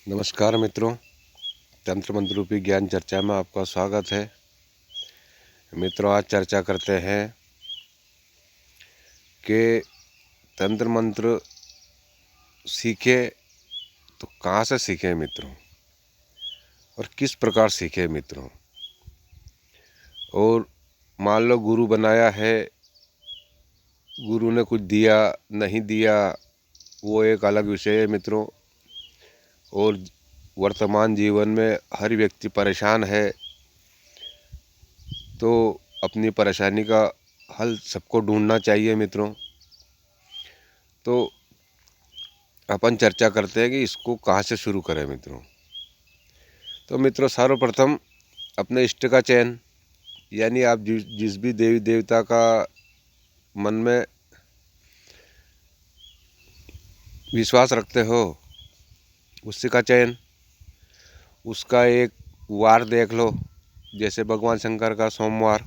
नमस्कार मित्रों, तंत्र मंत्र रूपी ज्ञान चर्चा में आपका स्वागत है। मित्रों, आज चर्चा करते हैं कि तंत्र मंत्र सीखे तो कहाँ से सीखे मित्रों, और किस प्रकार सीखे मित्रों। और मान लो गुरु बनाया है, गुरु ने कुछ दिया नहीं दिया वो एक अलग विषय है मित्रों। और वर्तमान जीवन में हर व्यक्ति परेशान है, तो अपनी परेशानी का हल सबको ढूंढना चाहिए मित्रों। तो अपन चर्चा करते हैं कि इसको कहाँ से शुरू करें मित्रों। तो मित्रों, सर्वप्रथम अपने इष्ट का चयन, यानी आप जिस भी देवी देवता का मन में विश्वास रखते हो उसी का चयन, उसका एक वार देख लो। जैसे भगवान शंकर का सोमवार,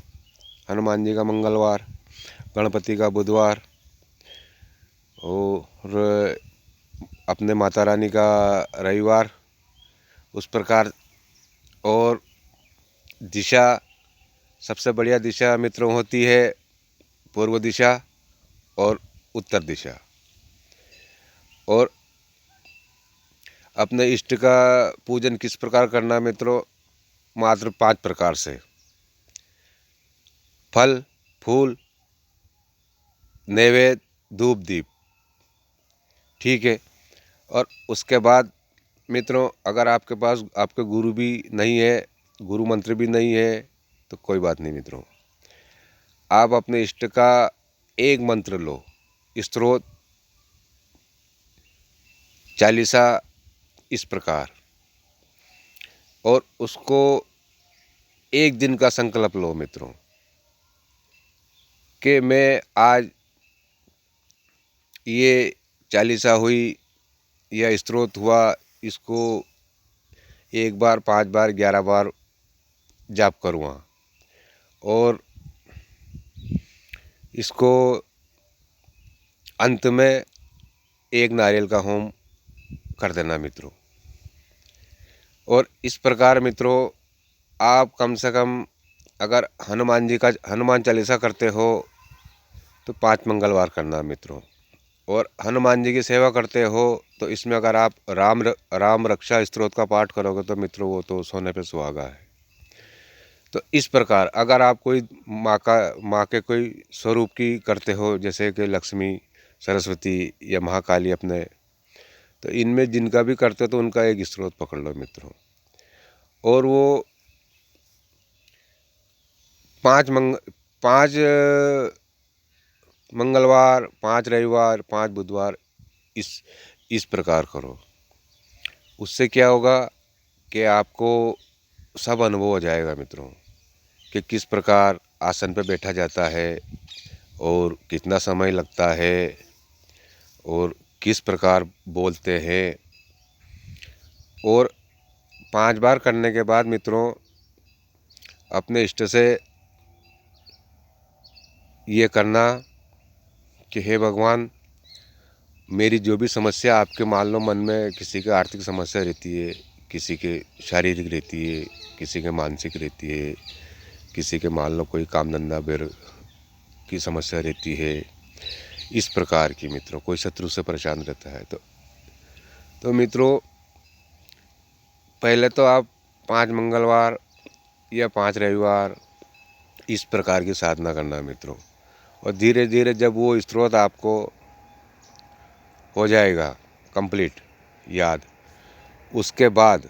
हनुमान जी का मंगलवार, गणपति का बुधवार और अपने माता रानी का रविवार, उस प्रकार। और दिशा, सबसे बढ़िया दिशा मित्रों होती है पूर्व दिशा और उत्तर दिशा। और अपने इष्ट का पूजन किस प्रकार करना मित्रों, मात्र 5 प्रकार से: फल, फूल, नैवेद्य, धूप, दीप। ठीक है। और उसके बाद मित्रों, अगर आपके पास आपके गुरु भी नहीं है, गुरु मंत्र भी नहीं है, तो कोई बात नहीं मित्रों। आप अपने इष्ट का एक मंत्र लो, स्तोत्र, चालीसा, इस प्रकार, और उसको एक दिन का संकल्प लो मित्रों कि मैं आज ये चालीसा हुई या स्तोत्र हुआ, इसको 1 बार, 5 बार, 11 बार जाप करूँगा। और इसको अंत में एक नारियल का होम कर देना मित्रों। और इस प्रकार मित्रों, आप कम से कम अगर हनुमान चालीसा करते हो तो 5 मंगलवार करना मित्रों। और हनुमान जी की सेवा करते हो तो इसमें अगर आप राम रक्षा स्तोत्र का पाठ करोगे तो मित्रों वो तो सोने पे सुहागा है। तो इस प्रकार अगर आप कोई माँ के कोई स्वरूप की करते हो, जैसे कि लक्ष्मी, सरस्वती या महाकाली अपने, तो इनमें जिनका भी करते हो तो उनका एक स्तोत्र पकड़ लो मित्रों। और वो 5 मंगलवार, 5 रविवार, 5 बुधवार, इस प्रकार करो। उससे क्या होगा कि आपको सब अनुभव हो जाएगा मित्रों कि किस प्रकार आसन पे बैठा जाता है और कितना समय लगता है और किस प्रकार बोलते हैं। और 5 बार करने के बाद मित्रों, अपने इष्ट से ये करना कि हे भगवान, मेरी जो भी समस्या, आपके मान लो मन में किसी की आर्थिक समस्या रहती है, किसी के शारीरिक रहती है, किसी के मानसिक रहती है, किसी के मान लो कोई काम धंधा बेर की समस्या रहती है, इस प्रकार की मित्रों, कोई शत्रु से परेशान रहता है, तो मित्रों पहले तो आप 5 मंगलवार या 5 रविवार इस प्रकार की साधना करना मित्रों। और धीरे धीरे जब वो स्तोत्र आपको हो जाएगा कंप्लीट याद, उसके बाद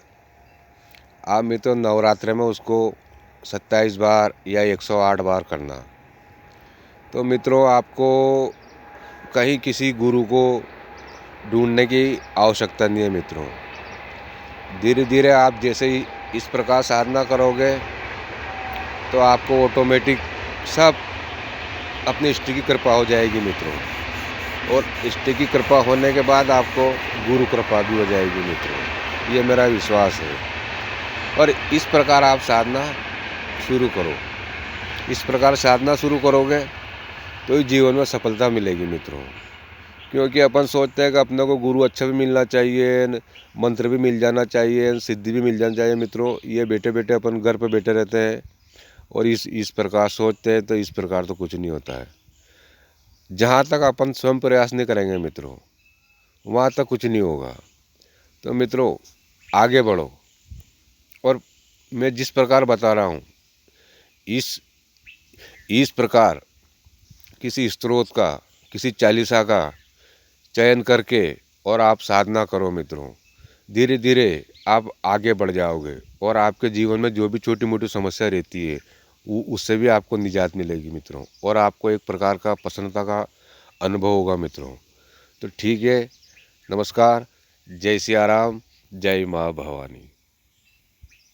आप मित्रों नवरात्रि में उसको 27 बार या 108 बार करना। तो मित्रों आपको कहीं किसी गुरु को ढूंढने की आवश्यकता नहीं है मित्रों। धीरे धीरे आप जैसे ही इस प्रकार साधना करोगे तो आपको ऑटोमेटिक सब अपने इष्ट की कृपा हो जाएगी मित्रों। और इष्ट की कृपा होने के बाद आपको गुरु कृपा भी हो जाएगी मित्रों, ये मेरा विश्वास है। और इस प्रकार आप साधना शुरू करो। इस प्रकार साधना शुरू करोगे तो जीवन में सफलता मिलेगी मित्रों। क्योंकि अपन सोचते हैं कि अपने को गुरु अच्छा भी मिलना चाहिए, मंत्र भी मिल जाना चाहिए, सिद्धि भी मिल जाना चाहिए मित्रों। ये बैठे बैठे अपन घर पे बैठे रहते हैं और इस प्रकार सोचते हैं, तो इस प्रकार तो कुछ नहीं होता है। जहाँ तक अपन स्वयं प्रयास नहीं करेंगे मित्रों, वहाँ तक कुछ नहीं होगा। तो मित्रों आगे बढ़ो, और मैं जिस प्रकार बता रहा हूँ इस प्रकार किसी स्तोत्र का, किसी चालीसा का चयन करके और आप साधना करो मित्रों। धीरे धीरे आप आगे बढ़ जाओगे और आपके जीवन में जो भी छोटी मोटी समस्या रहती है उससे भी आपको निजात मिलेगी मित्रों, और आपको एक प्रकार का प्रसन्नता का अनुभव होगा मित्रों। तो ठीक है, नमस्कार, जय सिया राम, जय माँ भवानी।